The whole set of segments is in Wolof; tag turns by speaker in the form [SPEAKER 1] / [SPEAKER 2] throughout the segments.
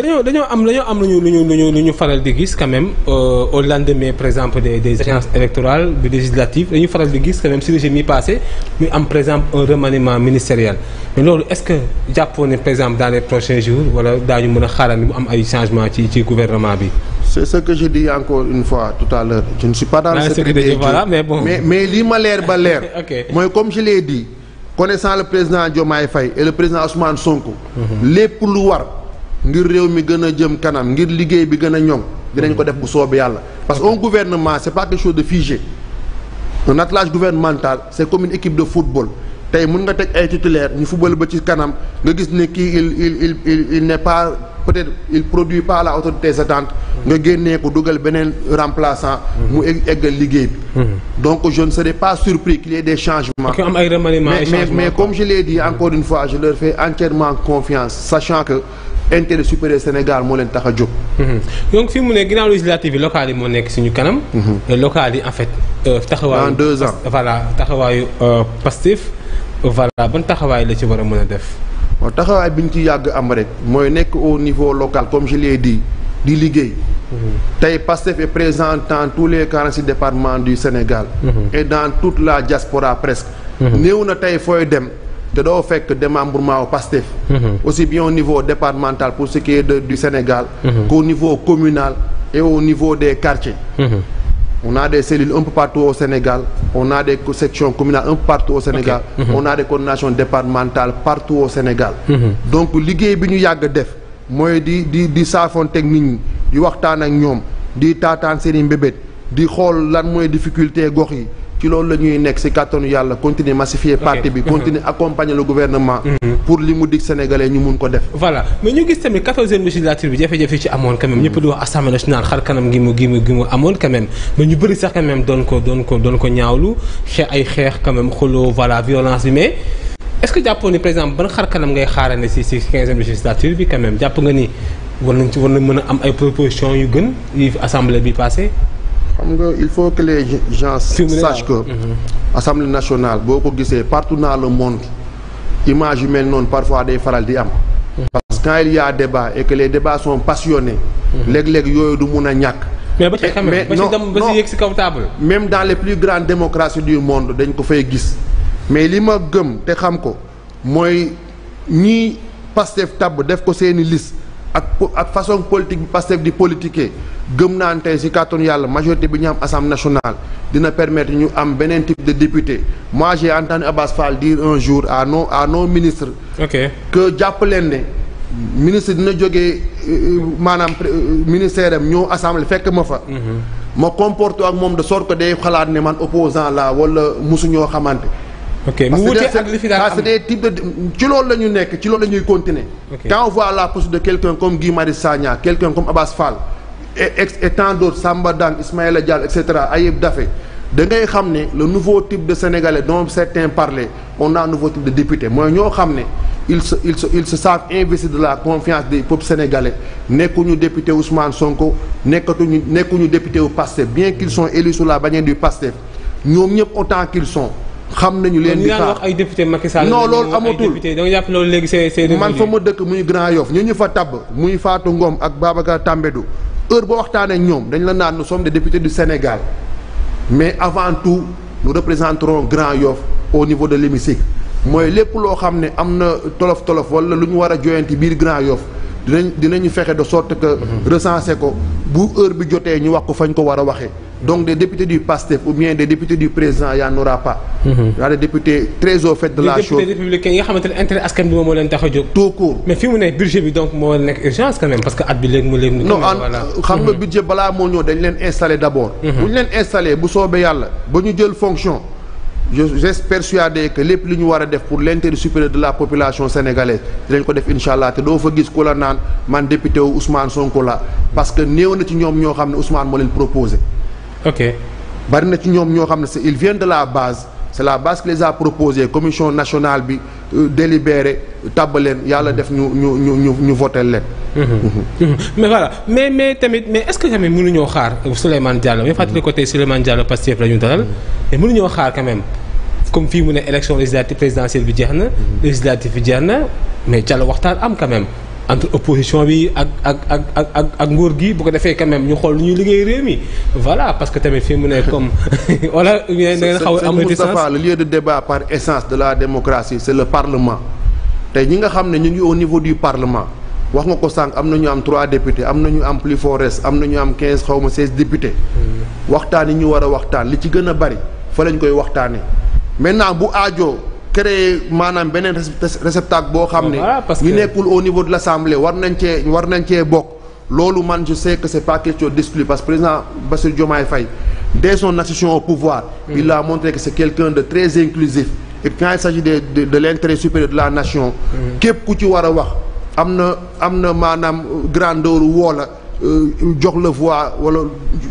[SPEAKER 1] dañoo am lu ñu faral di gis quand même au lendemain par exemple des agences électorales du législatif dañuy faral di gis quand même si régime yi passé muy am par exemple un remaniement ministériel mais loolu est-ce que jàppoo ne par exemple dans les prochains jours wala daañu mën a xaaral ni mu am ay changements ci gouvernement bi.
[SPEAKER 2] C'est ce que je dis encore une fois tout à l'heure je ne suis pas dans le secret des dieux,
[SPEAKER 1] voilà, mais bon
[SPEAKER 2] mais lii ma leer ba leer.
[SPEAKER 1] Okay.
[SPEAKER 2] mooy comme je l'ai dit connaissant le président Diomaye Faye et le président Ousmane Sonko. lépp lu war. ngir réew mi gën a jëm kanam ngir liggéey bi gën a ñoŋ dinañ ko def bu soobee yàlla parce que un gouvernement c'est pas quelque chose de figé un attelage gouvernemental c'est comme une équipe de football tey mën nga teg ay titulaire ñu football ba ci kanam nga gis ne kii il n'est pas peut-être il produit pas à la hauteur de tes attentes nga génnee ko dugal beneen remplaçant mu eggal liggéey bi donc je ne serais pas surpris qu'il y ait des changements
[SPEAKER 1] am ay remaniements
[SPEAKER 2] mais comme je l'ai dit encore une fois je leur fais entièrement confiance sachant que intérêt supérieur Sénégal moo leen tax a jóg.
[SPEAKER 1] donc fi mu ne ginnaaw législative yi locales yi moo nekk suñu kanam. locales yi en fait. taxawaayu
[SPEAKER 2] dans 2 ans
[SPEAKER 1] voilà taxawaayu Pastef voilà ban taxawaay la ci war a mën a def.
[SPEAKER 2] waaw taxawaay bi ñu ci yàgg am rek mooy nekk au niveau local comme je l'ai dit di liggéey. tey Pastef est présent dans tous les 46 départements du Sénégal. et dans toute la diaspora presque. néew na tey fooy dem. te doo fekk démembrement au Pastef aussi bien au niveau départemental pour ce qui est du Sénégal qu'au niveau communal et au niveau des quartiers on a des cellules un peu partout au Sénégal on a des sections communales un peu partout au Sénégal on a des coordinations départementales partout au Sénégal donc liggéey bi ñu yàgg def mooy di saafonteeg nit ñi di waxtaan ak ñoom di taataan seen i mbébét di xool lan mooy difficulté gox yi ci loolu la ñuy nekk ci kàttanu yàlla continuer massifier parti bi continuer accompagner le gouvernement pour li mu dig sénégalais ñu mun ko def
[SPEAKER 1] voilà mais ñu gis tamit 14e législature bi jafe-jafe ci amoon quand même ñëpp di wax assemblée nationale xar kanam gi mu amoon quand même mais ñu bëri sax quand même doon ko ñaawlu ay xeex quand même xuloo voilà violence bi mais est-ce que jàppoon ni par exemple ban xar kanam ngay xaarane ci 15e législature bi quand même jàpp nga ni war na mën a am ay propositions yu gën yi assemblée bi passé
[SPEAKER 2] xam nga il faut que les gens sachent que Assemblée nationale boo ko gisee partout dans le monde image yu mel noonu parfois day faral di am parce que quand il y a débat et que les débats sont passionnés léeg-léeg yooyu du mun a ñàkk
[SPEAKER 1] mais ba ci quand même ba ci yegg ci kaw table
[SPEAKER 2] même dans les plus grandes démocraties du monde dañ ko fay gis mais li ma gëm te xam ko mooy ñii Pastef tabb def ko seeni liste ak façon politique bi Pastef di politiquer gëm naan tey ci kàttanu yàlla majorité bi ñu am Assemblée nationale dina permettre ñu am beneen type de député moi j'ai entendu Abass Fall dire un jour à nos ministres que jàpp leen ne ministre dina jógee maanaam ministère am ñëw assemblée fekk ma fa ma comporte ak moom de sorte que day xalaat ne man opposant la wala musuñoo xamante
[SPEAKER 1] ok mu wute ak li fi daan am
[SPEAKER 2] c'est des types de ci loolu la ñu nekk ci loolu la ñuy continuer quand on voit la posture de quelqu'un comme Guy Marius Sagna quelqu'un comme Abass Fall et tant d'autres Samba Dang Ismaïla Diallo et cetera Ayib Daffé da ngay xam ne le nouveau type de Sénégalais dont certains parlaient on a un nouveau type de député mooy ñoo xam ne ils se savent investir de la confiance des peuples sénégalais nekkuñu député Ousmane Sonko nekkuñu député wu Pastef bien qu'ils sont élus sous la bannière du Pastef ñoom ñëpp autant qu'ils sont xam nañu leen di
[SPEAKER 1] wax ay député Macky Sall
[SPEAKER 2] non loolu amatul
[SPEAKER 1] da nga jàpp loolu léegi c'est
[SPEAKER 2] man fa ma dëkk muy Grand Yoff ñu fa tabb muy Fatou Ngom ak Babacar Tambédou heure boo waxtaanee ak ñoom dañ la naan nous sommes des députés du Sénégal mais avant tout nous représenterons Grand Yoff au niveau de l'hémicycle mooy lépp loo xam ne am na tolof wala lu ñu war a joyanti biir Grand Yoff dinañu fexe de sorte que recenser ko bu heure bi jotee ñu wax ko fañ ko war a waxee donc des députés du PASTEF ou bien des députés du président y en aura pas. Il y a des députés très au fait de la chose.
[SPEAKER 1] des députés républicains yi nga xamante ne intérêt askan bi moom moo leen tax a jóg.
[SPEAKER 2] tout court
[SPEAKER 1] mais fi mu ne budget bi donc moo nekk urgence quand même parce que at bi léegi mu
[SPEAKER 2] non xam nga budget balaa moo ñëw dañ leen installer d'abord. bu ñu leen installer bu soobee yàlla ba ñu jël fonction. je suis persuadé que lépp li ñu war a def pour l'intérêt supérieur de la population sénégalaise dinañ ko def incha allah te doo fa gis ku la naan man député wu Ousmane Sonko la parce que néew na ci ñoom ñoo xam ne Ousmane moo leen proposé.
[SPEAKER 1] ok
[SPEAKER 2] bari na ci ñoom ñoo xam ne ils viennent de la base c'est la base qui les a proposé commission nationale bi délibéré tàbbaleen yàlla def ñu voté leen.
[SPEAKER 1] mais voilà mais tamit mais est-ce que tamit mënuñoo xaar Souleymane Diallo mais fàttali ko tey Souleymane Diallo Pastef la ñu dalal mais mënuñoo xaar quand même comme fii mu ne élection législative présidentielle bi jeex na législative bi jeex na mais Diallo waxtaan am quand même entre opposition bi ak nguur gi bu ko defee quand même ñu xool lu ñuy liggéey réew mi voilà parce que tamit fii mu ne comme wala da ngeen xaw a am
[SPEAKER 2] Moustapha, le lieu de débat par essence de la démocratie c'est le parlement tey ñi nga xam ne ñu ngi au niveau du parlement wax nga ko sànq am na ñu am 3 députés am na ñu am plus fort reste am na ñu am 15 xaw ma 16 députés waxtaan yi ñu war a waxtaan li ci gën a bari fa lañ koy waxtaanee maintenant bu aajoo créer maanaam beneen réceptacle boo xam ne ñu nekkul au niveau de l'Assemblée war nañ cee bokk loolu man je sais que c'est pas question d'exclure parce que président Bassirou Diomaye Faye dès son accession au pouvoir il a montré que c'est quelqu'un de très inclusif et quand il s'agit de l'intérêt supérieur de la nation képp ku ci war a wax am na maanaam grandeur woola jox la voix wala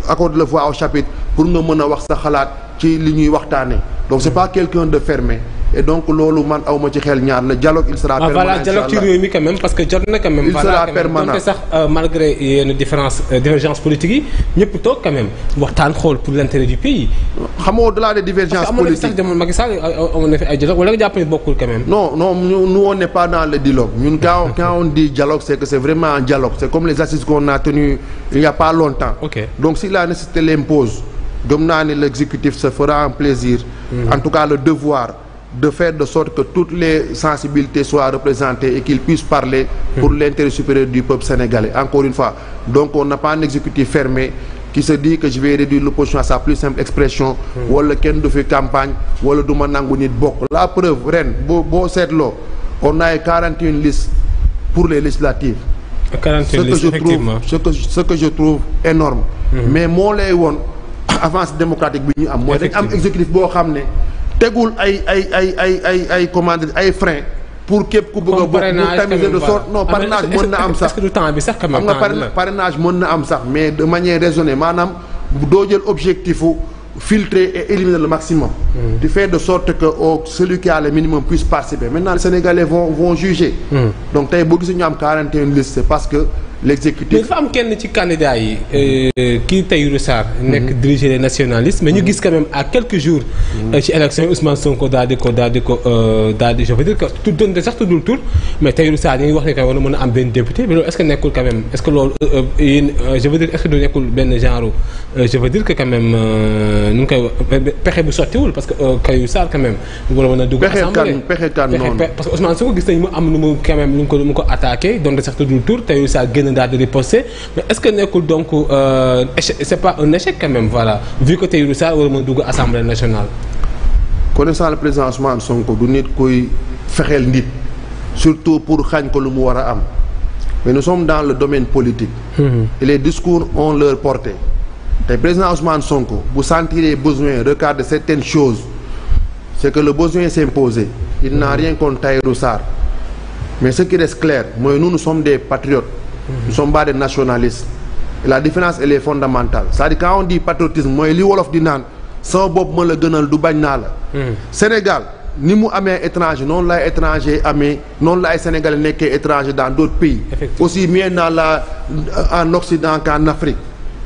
[SPEAKER 2] accorde la voix au chapitre pour nga mën a wax sa xalaat ci li ñuy waxtaanee donc c'est pas quelqu'un de fermé et donc loolu man awma ci xel ñaar le dialogue il sera permanent.
[SPEAKER 1] Voilà dialogue ci réew mi quand même parce que jot na quand même.
[SPEAKER 2] il sera permanent
[SPEAKER 1] donc sax malgré yenn divergence politique yi ñëpp toog quand même waxtaan xool pour l'intérêt du pays.
[SPEAKER 2] xam nga au-delà des divergences politiques
[SPEAKER 1] sax demoon Macky Sall amoon na fi ay dialogue wala nga jàpp ne bokkul quand même.
[SPEAKER 2] non nous on n'est pas dans le dialogue ñun quand on dit dialogue c'est que c'est vraiment un dialogue c'est comme les assises qu'on a tenues il y a pas longtemps. Donc si la nécessité l'impose gëm naa ne l'exécutif se fera un plaisir. En tout cas le devoir de faire de sorte que toutes les sensibilités soient représentées et qu'ils puissent parler pour l'intérêt supérieur du peuple sénégalais encore une fois. Donc on n'a pas un exécutif fermé qui se dit que je vais réduire l'opposition à sa plus simple expression wala kenn du fi campagne wala du ma nangu nit bokk. La preuve ren boo seetloo on a 41 listes pour les législatives.
[SPEAKER 1] 41 listes effectivement
[SPEAKER 2] ce que je trouve énorme mais moo lay woon avance démocratique bi ñu am mooy dañ am exécutif boo xam ne tegul ay comment dire ay frein pour képp ku bëgg a bokk pour tamiser de sorte non parrainage mën na am sax
[SPEAKER 1] est-ce que du temps bi sax quand même
[SPEAKER 2] xam nga parrainage mën na am sax mais de manière raisonnée maanaam doo jël objectif u filtrer et éliminer le maximum du fait de sorte que celui qui a le minimum puisse participer maintenant les Sénégalais vont juger donc tey boo gisee ñu am 41 listes c'est parce que l'exécutif
[SPEAKER 1] mais dafa am kenn ci candidat yi kii Tahirou Sarr nekk diriger les nationalistes mais ñu gis quand même à quelques jours ci élection yi Ousmane Sonko daal di je veux dire que tuddante sax tuddul tur mais Tahirou Sarr ñu ngi wax ne que war na mën a am benn député mais loolu est-ce que nekkul quand même est-ce que loolu yéen je veux dire est-ce que du nekkul benn genre je veux dire que quand même nu ngi koy pexe bu sottiwul parce que Tahirou Sarr quand même war a mën a dugg assemblée
[SPEAKER 2] pexe kan noonu
[SPEAKER 1] parce que Ousmane Sonko gis nañ mu am nu mu quand même lu mu ko attaqué donte sax tuddul tur Tahirou Sarr daal di riposter mais est-ce que nekkul donc c'est pas un échec quand même voilà vu que Tahirou Sarr war a mën a dugg assemblée nationale.
[SPEAKER 2] connaissant le président Ousmane Sonko du nit kuy fexeel nit surtout pour xañ ko lu mu war a am mais nous sommes dans le domaine politique. Et les discours ont leur portée. te président Ousmane Sonko bu sentir besoin regarder certaines choses c'est que le besoin s'est imposé. Il n'a rien contre Tahirou Sarr mais ce qui reste clair mooy nous sommes des patriotes. Nous ne sommes pas des nationalistes. Et la différence elle est fondamentale c'est-à-dire quand on dit patriotisme mooy li wolof di naan sama bopp ma la gënal du bañ naa la. Sénégal ni mu amee étranger noonu la étranger amee noonu la ay sénégalais nekkee étranger dans d'autres pays. Aussi bien en Occident qu'en Afrique.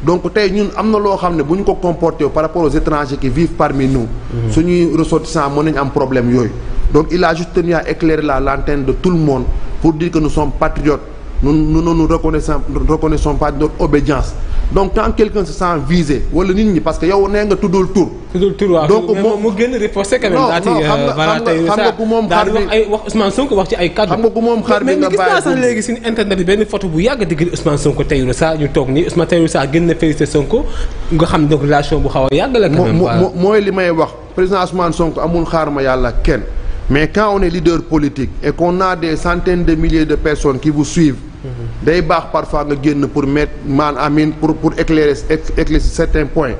[SPEAKER 2] Donc tey ñun am na loo xam ne bu ñu ko comporté par rapport aux étrangers qui vivent parmi nous. suñuy ressortissants mën nañu am problème yooyu. Donc il a juste tenu à éclairer la lanterne de tout le monde pour dire que nous sommes patriotes. Nous ne nous reconnaissons pas notre obédience. Donc quand quelqu'un se sent visé wala nit ñi parce que yow nee nga tuddul tur.
[SPEAKER 1] waaw
[SPEAKER 2] donc
[SPEAKER 1] mu gën a riposter quand même.
[SPEAKER 2] xam nga ku moom xar bi
[SPEAKER 1] wax Ousmane Sonko wax ci ay kaddu.
[SPEAKER 2] xam nga ku moom xar bi nga bàyyi
[SPEAKER 1] mais gis naa sax léegi suñu internet bi benn photo bu yàgg digg Ousmane Sonko Tahirou Sarr ñu toog nii Ousmane Tahirou Sarr gën na féliciter Sonko nga xam donc relation bu xaw a yàgg la. quand même
[SPEAKER 2] mooy li may wax président Ousmane Sonko amul xaar ma yàlla kenn mais quand on est leader politique et qu'on a des centaines de milliers de personnes qui vous suivent. day baax parfois nga génn pour mettre pour éclairer certains points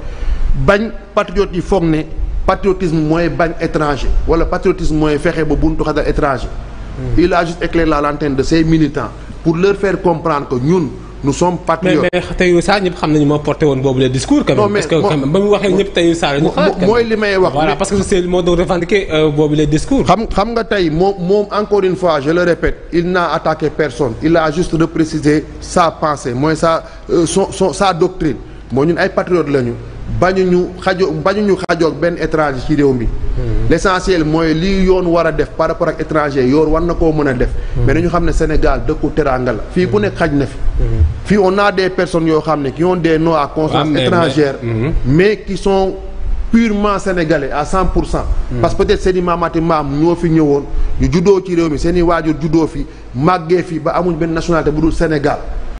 [SPEAKER 2] bañ patriotes yi foog ne patriotisme mooy bañ étranger wala patriotisme mooy fexe ba buntu xatal étranger. Il a juste éclairé la lanterne de ses militants pour leur faire comprendre que ñun nous sommes patriotes.
[SPEAKER 1] mais Tahirou Sarr ñëpp xam nañu moo porté woon boobu le discours. quand même parce que quand même ba mu waxee ñëpp Tahirou Sarr ñu xalaat.
[SPEAKER 2] mooy li may wax
[SPEAKER 1] voilà parce que c'est moo doon revendiquer boobu le discours.
[SPEAKER 2] xam nga tey moom encore une fois je le répète il n'a attaqué personne il a juste reprécisé sa pensée mooy sa doctrine moo ñun ay patriotes lañu bañuñu xajoog benn étranger ci réew mi. L'essentiel mooy lii yoon war a def par rapport ak étranger yoon war na koo mën a def. mais nañu xam ne Sénégal dëkku teranga la fii ku nekk xaj na fi. fii on a des personnes yoo xam ne qui ont des noms à consonance étrangère mais qui sont purement sénégalais à 100%. parce que peut-être seen i maamaati maam ñoo fi ñëwoon ñu juddoo ci réew mi seen i waajur juddoo fi màggee fi ba amuñ benn nationalité bu dul Sénégal.